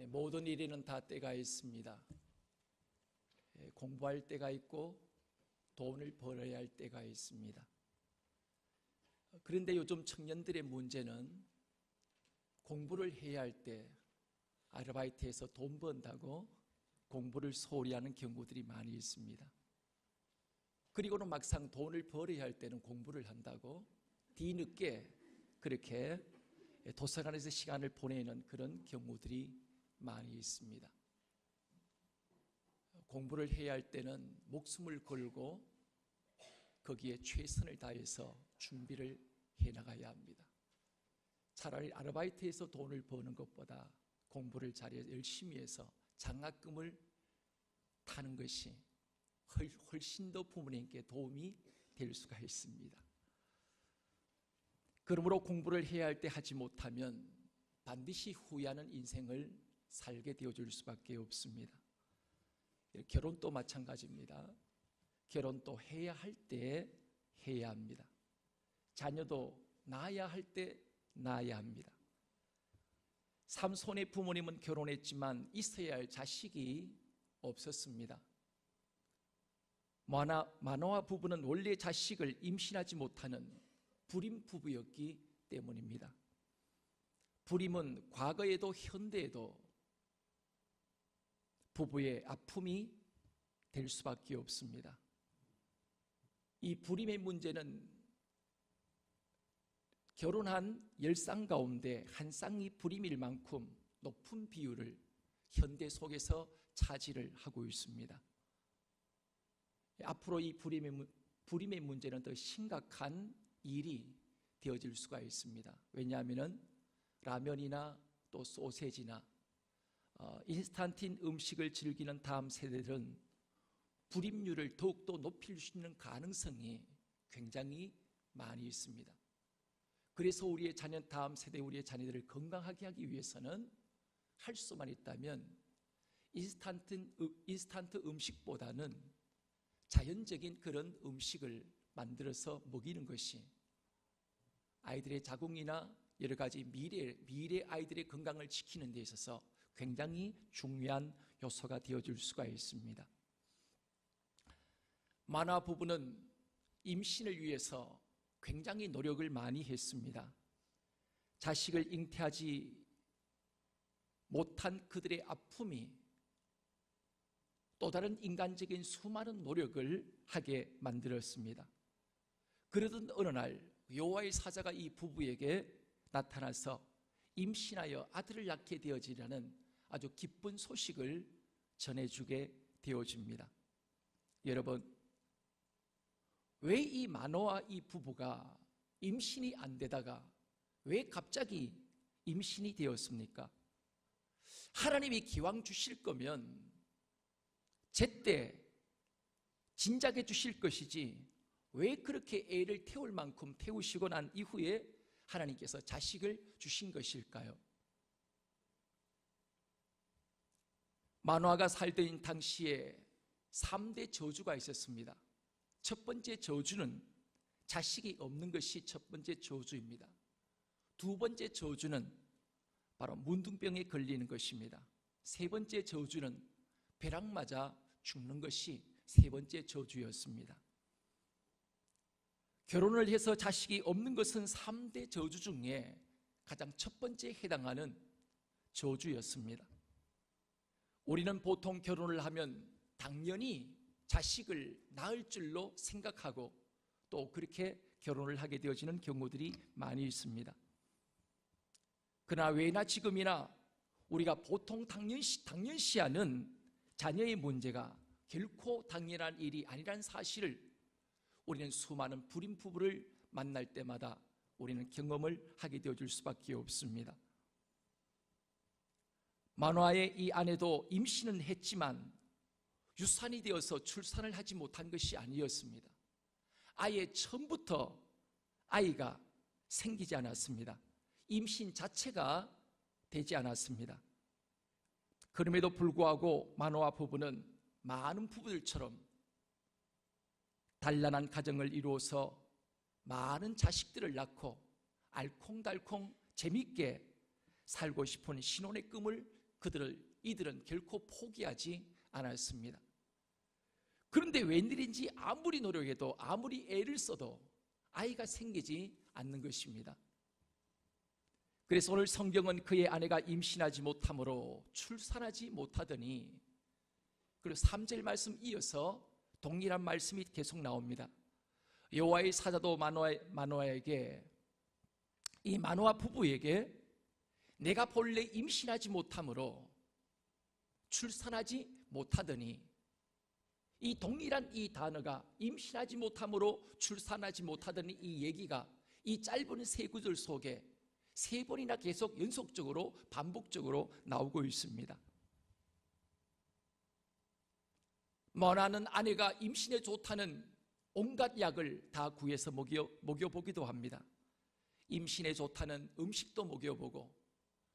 모든 일에는 다 때가 있습니다. 공부할 때가 있고 돈을 벌어야 할 때가 있습니다. 그런데 요즘 청년들의 문제는 공부를 해야 할 때 아르바이트해서 돈 번다고 공부를 소홀히 하는 경우들이 많이 있습니다. 그리고는 막상 돈을 벌어야 할 때는 공부를 한다고 뒤늦게 그렇게 도서관에서 시간을 보내는 그런 경우들이 많이 있습니다. 공부를 해야 할 때는 목숨을 걸고 거기에 최선을 다해서 준비를 해나가야 합니다. 차라리 아르바이트해서 돈을 버는 것보다 공부를 열심히 해서 장학금을 타는 것이 훨씬 더 부모님께 도움이 될 수가 있습니다. 그러므로 공부를 해야 할 때 하지 못하면 반드시 후회하는 인생을 살게 되어줄 수밖에 없습니다. 결혼도 마찬가지입니다. 결혼도 해야 할 때 해야 합니다. 자녀도 낳아야 할 때 낳아야 합니다. 삼손의 부모님은 결혼했지만 있어야 할 자식이 없었습니다. 마노아 부부는 원래 자식을 임신하지 못하는 불임 부부였기 때문입니다. 불임은 과거에도 현대에도 부부의 아픔이 될 수밖에 없습니다. 이 불임의 문제는 결혼한 10쌍 가운데 한 쌍이 불임일 만큼 높은 비율을 현대 속에서 차지를 하고 있습니다. 앞으로 이 불임의 문제는 더 심각한 일이 되어질 수가 있습니다. 왜냐하면 라면이나 또 소세지나 인스턴트 음식을 즐기는 다음 세대들은 불임률을 더욱더 높일 수 있는 가능성이 굉장히 많이 있습니다. 그래서 우리의 다음 세대 우리의 자녀들을 건강하게 하기 위해서는 할 수만 있다면 인스턴트 음식보다는 자연적인 그런 음식을 만들어서 먹이는 것이 아이들의 자궁이나 여러 가지 미래 아이들의 건강을 지키는 데 있어서 굉장히 중요한 요소가 되어줄 수가 있습니다. 마노아 부부는 임신을 위해서 굉장히 노력을 많이 했습니다. 자식을 잉태하지 못한 그들의 아픔이 또 다른 인간적인 수많은 노력을 하게 만들었습니다. 그러던 어느 날 여호와의 사자가 이 부부에게 나타나서 임신하여 아들을 낳게 되어지라는 아주 기쁜 소식을 전해주게 되어집니다. 여러분, 왜 이 마노아 이 부부가 임신이 안 되다가 왜 갑자기 임신이 되었습니까? 하나님이 기왕 주실 거면 제때 진작에 주실 것이지 왜 그렇게 애를 태울 만큼 태우시고 난 이후에 하나님께서 자식을 주신 것일까요? 마노아가 살던 당시에 3대 저주가 있었습니다. 첫 번째 저주는 자식이 없는 것이 첫 번째 저주입니다. 두 번째 저주는 바로 문둥병에 걸리는 것입니다. 세 번째 저주는 벼락 맞아 죽는 것이 세 번째 저주였습니다. 결혼을 해서 자식이 없는 것은 3대 저주 중에 가장 첫 번째에 해당하는 저주였습니다. 우리는 보통 결혼을 하면 당연히 자식을 낳을 줄로 생각하고 또 그렇게 결혼을 하게 되어지는 경우들이 많이 있습니다. 그러나 왜나 지금이나 우리가 보통 당연시하는 자녀의 문제가 결코 당연한 일이 아니라는 사실을 우리는 수많은 불임 부부를 만날 때마다 우리는 경험을 하게 되어줄 수밖에 없습니다. 마노아의 이 아내도 임신은 했지만 유산이 되어서 출산을 하지 못한 것이 아니었습니다. 아예 처음부터 아이가 생기지 않았습니다. 임신 자체가 되지 않았습니다. 그럼에도 불구하고 마노아 부부는 많은 부부들처럼 단란한 가정을 이루어서 많은 자식들을 낳고 알콩달콩 재밌게 살고 싶은 신혼의 꿈을 이들은 결코 포기하지 않았습니다. 그런데 웬일인지 아무리 노력해도 아무리 애를 써도 아이가 생기지 않는 것입니다. 그래서 오늘 성경은 그의 아내가 임신하지 못함으로 출산하지 못하더니, 그리고 3절 말씀 이어서 동일한 말씀이 계속 나옵니다. 여호와의 사자도 마노아에게, 이 마노아 부부에게 내가 본래 임신하지 못함으로 출산하지 못하더니, 이 동일한 이 단어가 임신하지 못함으로 출산하지 못하더니, 이 얘기가 이 짧은 세 구절 속에 세 번이나 계속 연속적으로 반복적으로 나오고 있습니다. 원하는 아내가 임신에 좋다는 온갖 약을 다 구해서 먹여보기도 합니다. 임신에 좋다는 음식도 먹여보고,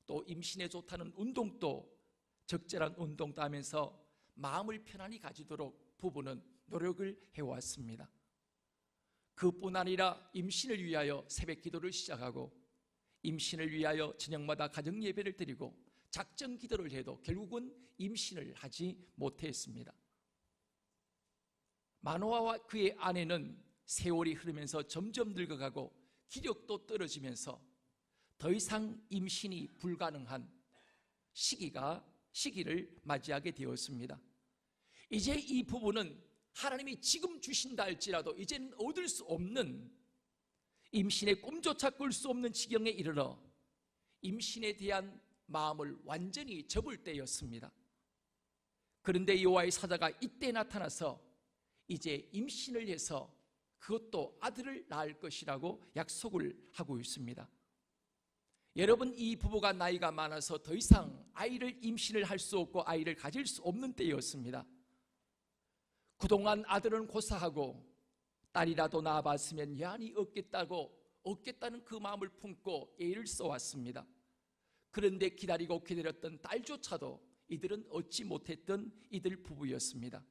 또 임신에 좋다는 운동도, 적절한 운동도 하면서 마음을 편안히 가지도록 부부는 노력을 해왔습니다. 그뿐 아니라 임신을 위하여 새벽 기도를 시작하고, 임신을 위하여 저녁마다 가정 예배를 드리고 작정 기도를 해도 결국은 임신을 하지 못했습니다. 마노아와 그의 아내는 세월이 흐르면서 점점 늙어가고 기력도 떨어지면서 더 이상 임신이 불가능한 시기를 맞이하게 되었습니다. 이제 이 부부는 하나님이 지금 주신다 할지라도 이제는 얻을 수 없는, 임신의 꿈조차 꿀 수 없는 지경에 이르러 임신에 대한 마음을 완전히 접을 때였습니다. 그런데 여호와의 사자가 이때 나타나서 이제 임신을 해서 그것도 아들을 낳을 것이라고 약속을 하고 있습니다. 여러분, 이 부부가 나이가 많아서 더 이상 아이를 임신을 할 수 없고 아이를 가질 수 없는 때였습니다. 그동안 아들은 고사하고 딸이라도 낳아봤으면 야한이 얻겠다는 그 마음을 품고 애를 써왔습니다. 그런데 기다렸던 딸조차도 이들은 얻지 못했던 이들 부부였습니다.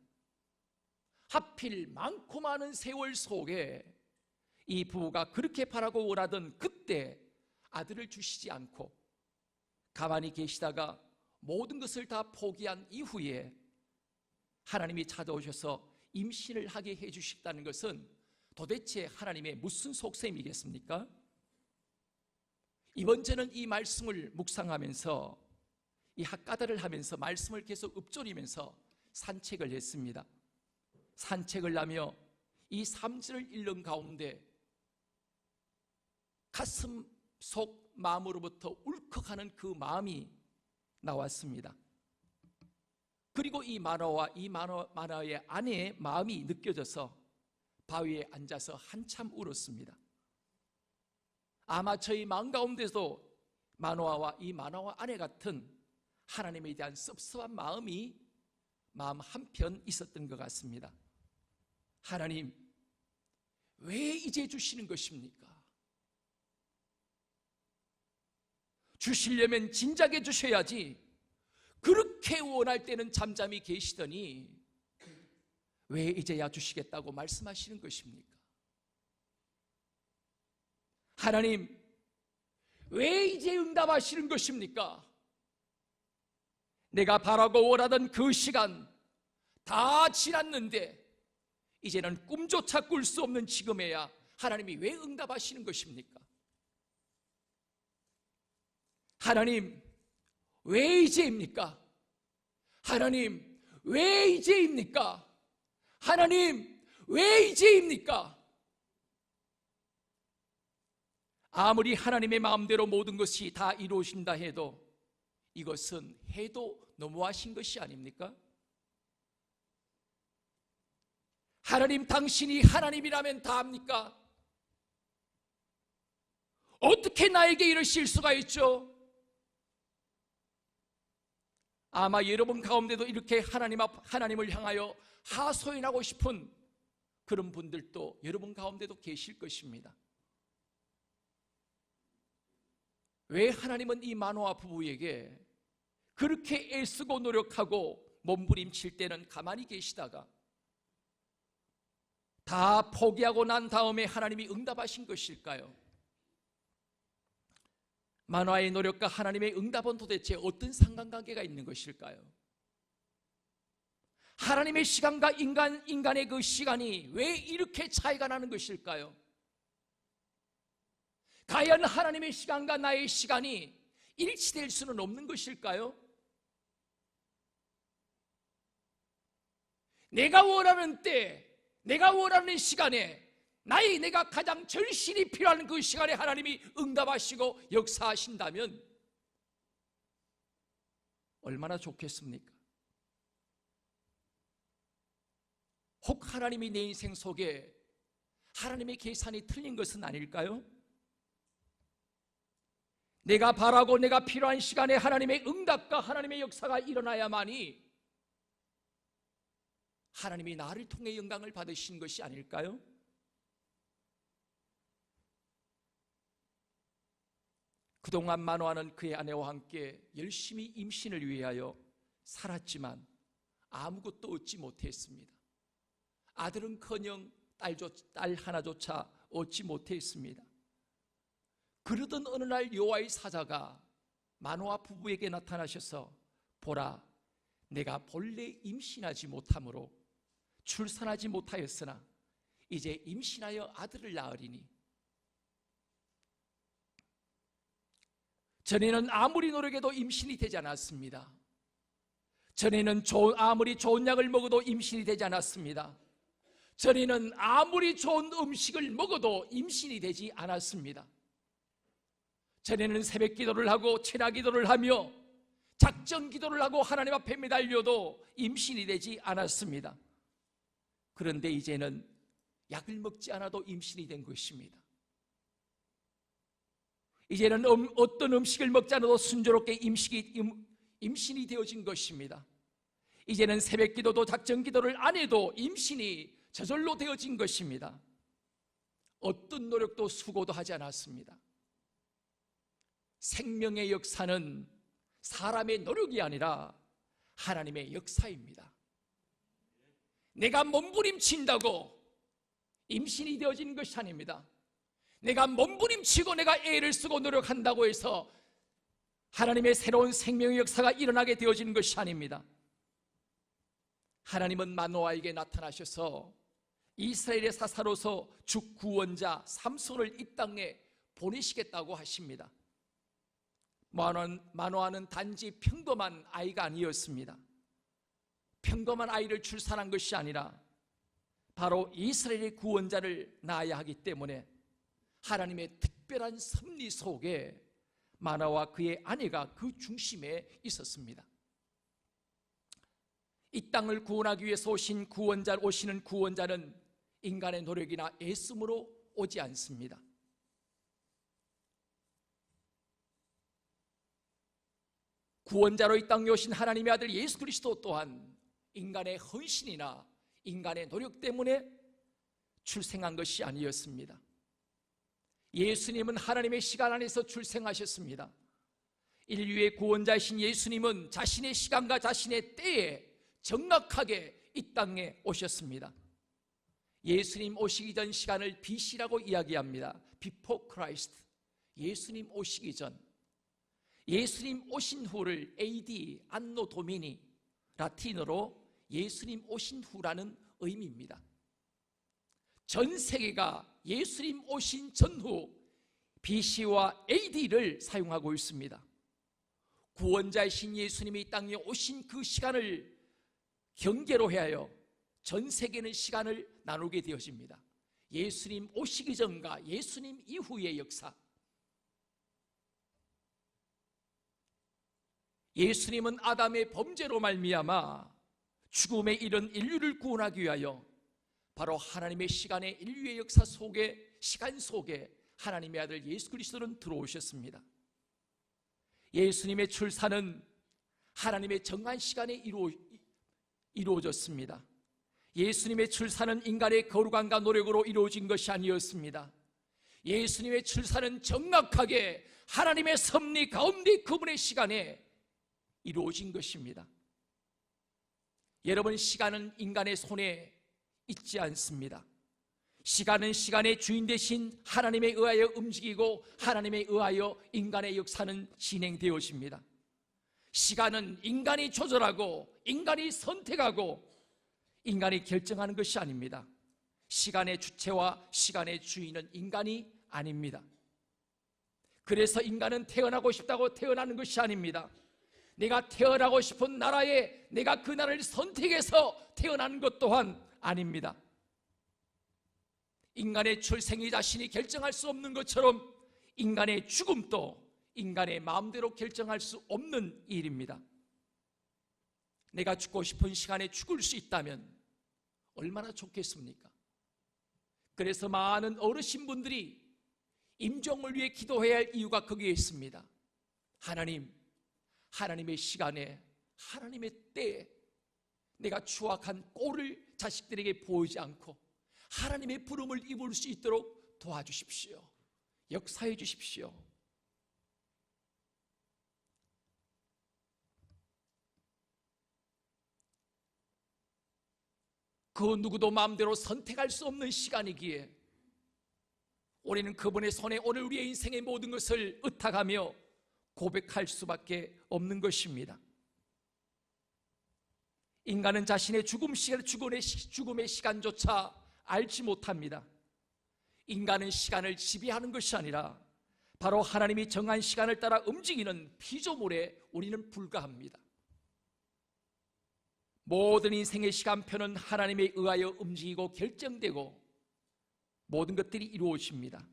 하필 많고 많은 세월 속에 이 부부가 그렇게 바라고 원하던 그때 아들을 주시지 않고 가만히 계시다가 모든 것을 다 포기한 이후에 하나님이 찾아오셔서 임신을 하게 해주셨다는 것은 도대체 하나님의 무슨 속셈이겠습니까? 이번 저는 이 말씀을 묵상하면서, 이 학가다를 하면서 말씀을 계속 읊조리면서 산책을 했습니다. 산책을 하며 이 3절을 읽는 가운데 가슴 속 마음으로부터 울컥하는 그 마음이 나왔습니다. 그리고 이 마노아의 아내의 마음이 느껴져서 바위에 앉아서 한참 울었습니다. 아마 저희 마음 가운데도 마노아 아내 같은 하나님에 대한 섭섭한 마음 한편 있었던 것 같습니다. 하나님, 왜 이제 주시는 것입니까? 주시려면 진작에 주셔야지, 그렇게 원할 때는 잠잠히 계시더니 왜 이제야 주시겠다고 말씀하시는 것입니까? 하나님, 왜 이제 응답하시는 것입니까? 내가 바라고 원하던 그 시간 다 지났는데 이제는 꿈조차 꿀 수 없는 지금에야 하나님이 왜 응답하시는 것입니까? 하나님, 왜 이제입니까? 하나님, 왜 이제입니까? 하나님, 왜 이제입니까? 아무리 하나님의 마음대로 모든 것이 다 이루어진다 해도 이것은 해도 너무하신 것이 아닙니까? 하나님, 당신이 하나님이라면 다 합니까? 어떻게 나에게 이러실 수가 있죠? 아마 여러분 가운데도 이렇게 하나님을 향하여 하소연하고 싶은 그런 분들도 여러분 가운데도 계실 것입니다. 왜 하나님은 이 마노아 부부에게 그렇게 애쓰고 노력하고 몸부림칠 때는 가만히 계시다가 다 포기하고 난 다음에 하나님이 응답하신 것일까요? 만화의 노력과 하나님의 응답은 도대체 어떤 상관관계가 있는 것일까요? 하나님의 시간과 인간의 그 시간이 왜 이렇게 차이가 나는 것일까요? 과연 하나님의 시간과 나의 시간이 일치될 수는 없는 것일까요? 내가 원하는 때, 내가 원하는 시간에 내가 가장 절실히 필요한 그 시간에 하나님이 응답하시고 역사하신다면 얼마나 좋겠습니까? 혹 하나님이 내 인생 속에 하나님의 계산이 틀린 것은 아닐까요? 내가 바라고 내가 필요한 시간에 하나님의 응답과 하나님의 역사가 일어나야만이 하나님이 나를 통해 영광을 받으신 것이 아닐까요? 그동안 마노아는 그의 아내와 함께 열심히 임신을 위하여 살았지만 아무것도 얻지 못했습니다. 아들은커녕 딸 하나조차 얻지 못했습니다. 그러던 어느 날 여호와의 사자가 마노아 부부에게 나타나셔서 보라, 내가 본래 임신하지 못함으로 출산하지 못하였으나 이제 임신하여 아들을 낳으리니 전에는 아무리 노력해도 임신이 되지 않았습니다. 전에는 아무리 좋은 약을 먹어도 임신이 되지 않았습니다. 전에는 아무리 좋은 음식을 먹어도 임신이 되지 않았습니다. 전에는 새벽 기도를 하고 철야 기도를 하며 작정 기도를 하고 하나님 앞에 매달려도 임신이 되지 않았습니다. 그런데 이제는 약을 먹지 않아도 임신이 된 것입니다. 이제는 어떤 음식을 먹지 않아도 순조롭게 임신이 되어진 것입니다. 이제는 새벽 기도도 작정 기도를 안 해도 임신이 저절로 되어진 것입니다. 어떤 노력도 수고도 하지 않았습니다. 생명의 역사는 사람의 노력이 아니라 하나님의 역사입니다. 내가 몸부림친다고 임신이 되어진 것이 아닙니다. 내가 몸부림치고 내가 애를 쓰고 노력한다고 해서 하나님의 새로운 생명의 역사가 일어나게 되어지는 것이 아닙니다. 하나님은 마노아에게 나타나셔서 이스라엘의 사사로서 주 구원자 삼손을 이 땅에 보내시겠다고 하십니다. 마노아는 단지 평범한 아이가 아니었습니다. 평범한 아이를 출산한 것이 아니라 바로 이스라엘의 구원자를 낳아야 하기 때문에 하나님의 특별한 섭리 속에 마노아와 그의 아내가 그 중심에 있었습니다. 이 땅을 구원하기 위해서 오시는 구원자는 인간의 노력이나 애씀으로 오지 않습니다. 구원자로 이 땅에 오신 하나님의 아들 예수 그리스도 또한 인간의 헌신이나 인간의 노력 때문에 출생한 것이 아니었습니다. 예수님은 하나님의 시간 안에서 출생하셨습니다. 인류의 구원자이신 예수님은 자신의 시간과 자신의 때에 정확하게 이 땅에 오셨습니다. 예수님 오시기 전 시간을 BC라고 이야기합니다. Before Christ. 예수님 오시기 전. 예수님 오신 후를 AD, 안노 도미니, 라틴어로 예수님 오신 후라는 의미입니다. 전 세계가 예수님 오신 전후 BC와 AD를 사용하고 있습니다. 구원자이신 예수님이 이 땅에 오신 그 시간을 경계로 해하여 전 세계는 시간을 나누게 되어집니다. 예수님 오시기 전과 예수님 이후의 역사. 예수님은 아담의 범죄로 말미암아 죽음에 이른 인류를 구원하기 위하여 바로 하나님의 시간의 인류의 역사 속에, 시간 속에 하나님의 아들 예수 그리스도는 들어오셨습니다. 예수님의 출산은 하나님의 정한 시간에 이루어졌습니다. 예수님의 출산은 인간의 거룩함과 노력으로 이루어진 것이 아니었습니다. 예수님의 출산은 정확하게 하나님의 섭리 가운데 그분의 시간에 이루어진 것입니다. 여러분, 시간은 인간의 손에 있지 않습니다. 시간은 시간의 주인 대신 하나님에 의하여 움직이고 하나님에 의하여 인간의 역사는 진행되어집니다. 시간은 인간이 조절하고 인간이 선택하고 인간이 결정하는 것이 아닙니다. 시간의 주체와 시간의 주인은 인간이 아닙니다. 그래서 인간은 태어나고 싶다고 태어나는 것이 아닙니다. 내가 태어나고 싶은 나라에 내가 그 나라를 선택해서 태어나는 것 또한 아닙니다. 인간의 출생이 자신이 결정할 수 없는 것처럼 인간의 죽음도 인간의 마음대로 결정할 수 없는 일입니다. 내가 죽고 싶은 시간에 죽을 수 있다면 얼마나 좋겠습니까? 그래서 많은 어르신분들이 임종을 위해 기도해야 할 이유가 거기에 있습니다. 하나님, 하나님의 시간에 하나님의 때에 내가 추악한 꼴을 자식들에게 보이지 않고 하나님의 부름을 입을 수 있도록 도와주십시오. 역사해 주십시오. 그 누구도 마음대로 선택할 수 없는 시간이기에 우리는 그분의 손에 오늘 우리의 인생의 모든 것을 의탁하며 고백할 수밖에 없는 것입니다. 인간은 자신의 죽음의 시간조차 알지 못합니다. 인간은 시간을 지배하는 것이 아니라 바로 하나님이 정한 시간을 따라 움직이는 피조물에 우리는 불과합니다. 모든 인생의 시간표는 하나님에 의하여 움직이고 결정되고 모든 것들이 이루어집니다.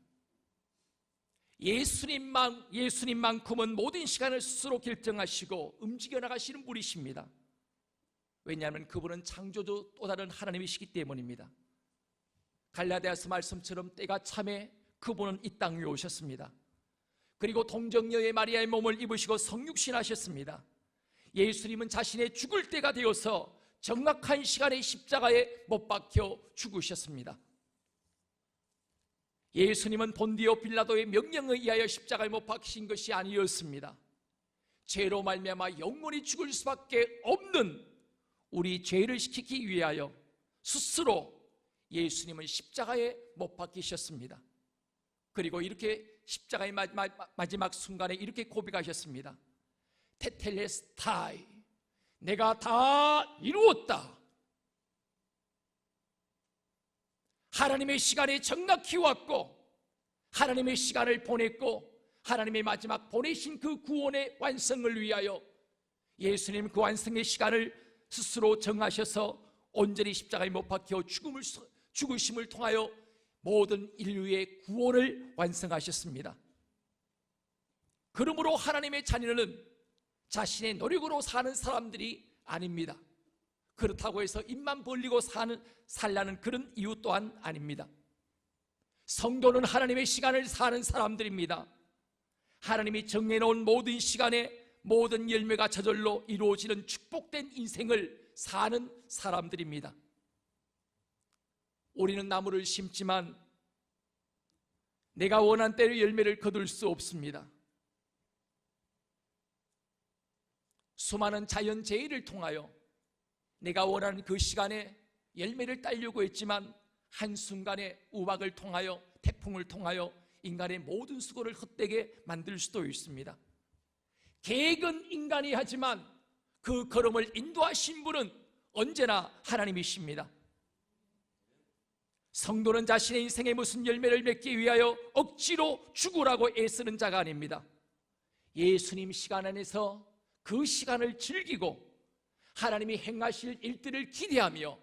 예수님만큼은 모든 시간을 스스로 결정하시고 움직여 나가시는 분이십니다. 왜냐하면 그분은 창조주 또 다른 하나님이시기 때문입니다. 갈라디아서 말씀처럼 때가 참에 그분은 이 땅 위에 오셨습니다. 그리고 동정녀의 마리아의 몸을 입으시고 성육신하셨습니다. 예수님은 자신의 죽을 때가 되어서 정확한 시간에 십자가에 못 박혀 죽으셨습니다. 예수님은 본디오 빌라도의 명령에 의하여 십자가에 못 박히신 것이 아니었습니다. 죄로 말미암아 영원히 죽을 수밖에 없는 우리 죄를 시키기 위하여 스스로 예수님은 십자가에 못 박히셨습니다. 그리고 이렇게 십자가의 마지막 순간에 이렇게 고백하셨습니다. 테텔레스타이, 내가 다 이루었다. 하나님의 시간에 정확히 왔고 하나님의 시간을 보냈고 하나님의 마지막 보내신 그 구원의 완성을 위하여 예수님 그 완성의 시간을 스스로 정하셔서 온전히 십자가에 못 박혀 죽으심을 통하여 모든 인류의 구원을 완성하셨습니다. 그러므로 하나님의 자녀는 자신의 노력으로 사는 사람들이 아닙니다. 그렇다고 해서 입만 벌리고 살라는 그런 이유 또한 아닙니다. 성도는 하나님의 시간을 사는 사람들입니다. 하나님이 정해놓은 모든 시간에 모든 열매가 저절로 이루어지는 축복된 인생을 사는 사람들입니다. 우리는 나무를 심지만 내가 원한 때로 열매를 거둘 수 없습니다. 수많은 자연재해를 통하여 내가 원하는 그 시간에 열매를 따려고 했지만 한순간에 우박을 통하여 태풍을 통하여 인간의 모든 수고를 헛되게 만들 수도 있습니다. 계획은 인간이 하지만 그 걸음을 인도하신 분은 언제나 하나님이십니다. 성도는 자신의 인생에 무슨 열매를 맺기 위하여 억지로 죽으라고 애쓰는 자가 아닙니다. 예수님 시간 안에서 그 시간을 즐기고 하나님이 행하실 일들을 기대하며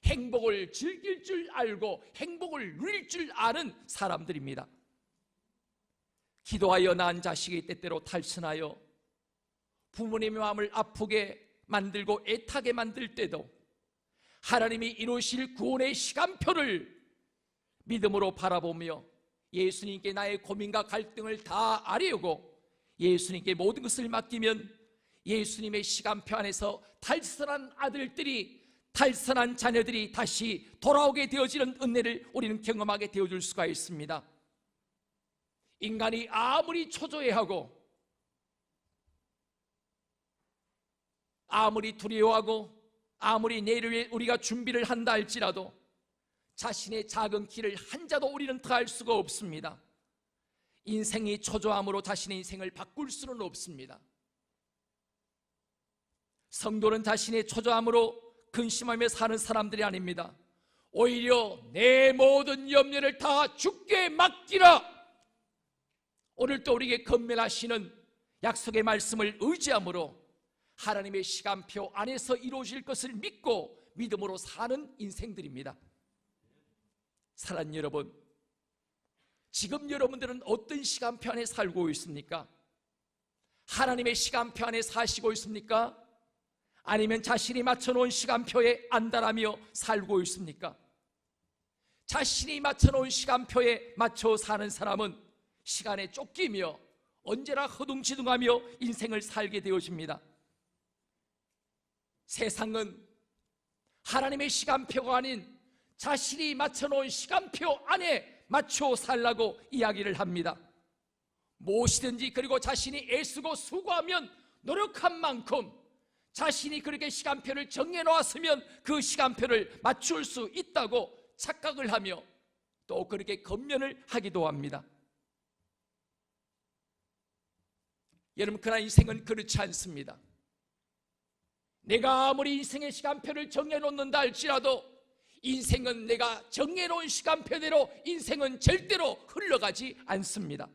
행복을 즐길 줄 알고 행복을 누릴 줄 아는 사람들입니다. 기도하여 낳은 자식이 때때로 탈선하여 부모님의 마음을 아프게 만들고 애타게 만들 때도 하나님이 이루실 구원의 시간표를 믿음으로 바라보며 예수님께 나의 고민과 갈등을 다 아뢰고 예수님께 모든 것을 맡기면 예수님의 시간표 안에서 탈선한 아들들이, 탈선한 자녀들이 다시 돌아오게 되어지는 은혜를 우리는 경험하게 되어줄 수가 있습니다. 인간이 아무리 초조해하고 아무리 두려워하고 아무리 내일 위해 우리가 준비를 한다 할지라도 자신의 작은 길을 한자도 우리는 더할 수가 없습니다. 인생이 초조함으로 자신의 인생을 바꿀 수는 없습니다. 성도는 자신의 초조함으로 근심하며 사는 사람들이 아닙니다. 오히려 내 모든 염려를 다 주께 맡기라. 오늘도 우리에게 건면하시는 약속의 말씀을 의지함으로 하나님의 시간표 안에서 이루어질 것을 믿고 믿음으로 사는 인생들입니다. 사랑하는 여러분, 지금 여러분들은 어떤 시간표 안에 살고 있습니까? 하나님의 시간표 안에 사시고 있습니까? 아니면 자신이 맞춰놓은 시간표에 안달하며 살고 있습니까? 자신이 맞춰놓은 시간표에 맞춰 사는 사람은 시간에 쫓기며 언제나 허둥지둥하며 인생을 살게 되어집니다. 세상은 하나님의 시간표가 아닌 자신이 맞춰놓은 시간표 안에 맞춰 살라고 이야기를 합니다. 무엇이든지 그리고 자신이 애쓰고 수고하면 노력한 만큼 자신이 그렇게 시간표를 정해놓았으면 그 시간표를 맞출 수 있다고 착각을 하며 또 그렇게 권면을 하기도 합니다. 여러분, 그러나 인생은 그렇지 않습니다. 내가 아무리 인생의 시간표를 정해놓는다 할지라도 인생은 내가 정해놓은 시간표대로 인생은 절대로 흘러가지 않습니다.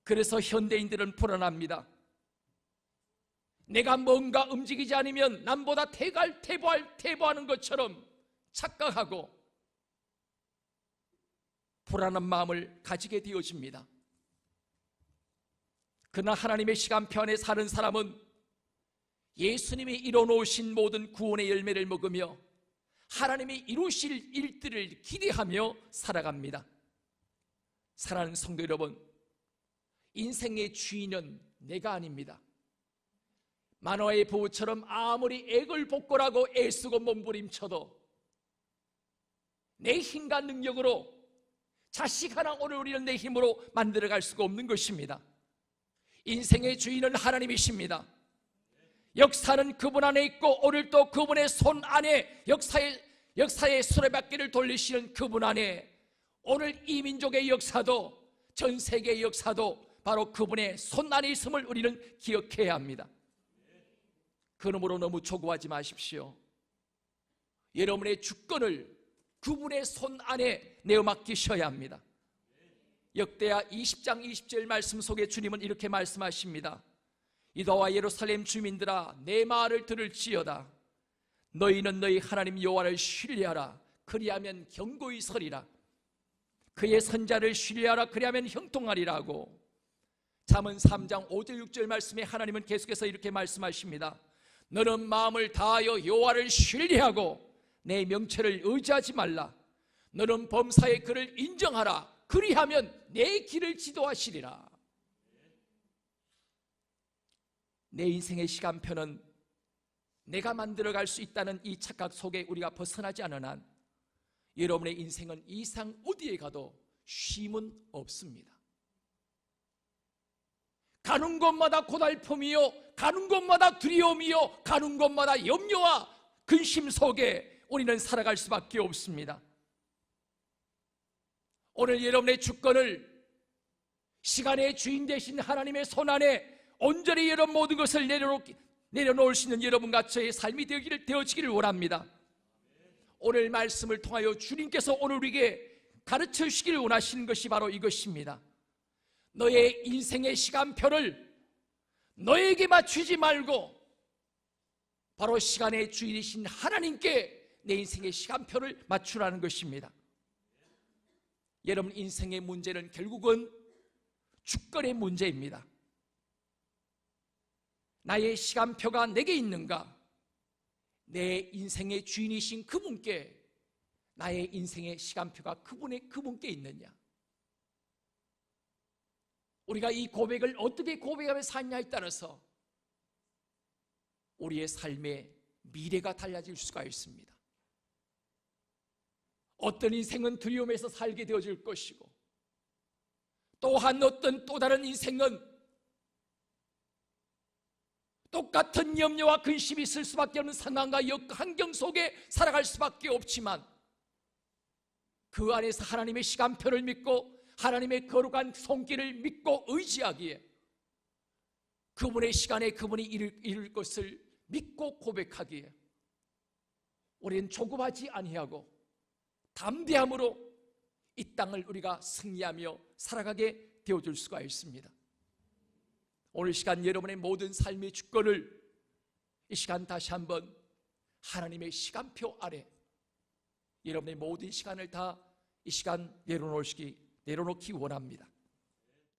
그래서 현대인들은 불안합니다. 내가 뭔가 움직이지 않으면 남보다 태보하는 것처럼 착각하고 불안한 마음을 가지게 되어집니다. 그러나 하나님의 시간표 안에 사는 사람은 예수님이 이뤄놓으신 모든 구원의 열매를 먹으며 하나님이 이루실 일들을 기대하며 살아갑니다. 사랑하는 성도 여러분, 인생의 주인은 내가 아닙니다. 만화의 부부처럼 아무리 액을 복골하고 애쓰고 몸부림쳐도 내 힘과 능력으로 자식 하나 오늘 우리는 내 힘으로 만들어갈 수가 없는 것입니다. 인생의 주인은 하나님이십니다. 역사는 그분 안에 있고 오늘도 그분의 손 안에 역사의 수레바퀴를 돌리시는 그분 안에 오늘 이 민족의 역사도 전 세계의 역사도 바로 그분의 손 안에 있음을 우리는 기억해야 합니다. 그러므로 너무 조급하지 마십시오. 여러분의 주권을 그분의 손 안에 내어 맡기셔야 합니다. 역대하 20장 20절 말씀 속에 주님은 이렇게 말씀하십니다. 유다와 예루살렘 주민들아, 내 말을 들을지어다. 너희는 너희 하나님 여호와를 신뢰하라. 그리하면 견고히 서리라. 그의 선자를 신뢰하라. 그리하면 형통하리라고. 잠언 3장 5절 6절 말씀에 하나님은 계속해서 이렇게 말씀하십니다. 너는 마음을 다하여 여호와를 신뢰하고 내 명철을 의지하지 말라. 너는 범사의 그를 인정하라. 그리하면 내 길을 지도하시리라. 내 인생의 시간표는 내가 만들어갈 수 있다는 이 착각 속에 우리가 벗어나지 않은 한 여러분의 인생은 이상 어디에 가도 쉼은 없습니다. 가는 곳마다 고달픔이요, 가는 곳마다 두려움이요, 가는 곳마다 염려와 근심 속에 우리는 살아갈 수밖에 없습니다. 오늘 여러분의 주권을 시간의 주인 되신 하나님의 손 안에 온전히 여러분 모든 것을 내려놓을 수 있는 여러분과 저의 삶이 되어지기를 원합니다. 오늘 말씀을 통하여 주님께서 오늘 우리에게 가르쳐 주시기를 원하시는 것이 바로 이것입니다. 너의 인생의 시간표를 너에게 맞추지 말고 바로 시간의 주인이신 하나님께 내 인생의 시간표를 맞추라는 것입니다. 여러분, 인생의 문제는 결국은 주권의 문제입니다. 나의 시간표가 내게 있는가? 내 인생의 주인이신 그분께 나의 인생의 시간표가 그분께 있느냐? 우리가 이 고백을 어떻게 고백하며 사냐에 따라서 우리의 삶의 미래가 달라질 수가 있습니다. 어떤 인생은 두려움에서 살게 되어질 것이고, 또한 어떤 또 다른 인생은 똑같은 염려와 근심이 있을 수밖에 없는 상황과 환경 속에 살아갈 수밖에 없지만 그 안에서 하나님의 시간표를 믿고 하나님의 거룩한 손길을 믿고 의지하기에 그분의 시간에 그분이 이룰 것을 믿고 고백하기에 우리는 조급하지 아니하고 담대함으로 이 땅을 우리가 승리하며 살아가게 되어줄 수가 있습니다. 오늘 시간 여러분의 모든 삶의 주권을 이 시간 다시 한번 하나님의 시간표 아래 여러분의 모든 시간을 다 이 시간 내려놓기 원합니다.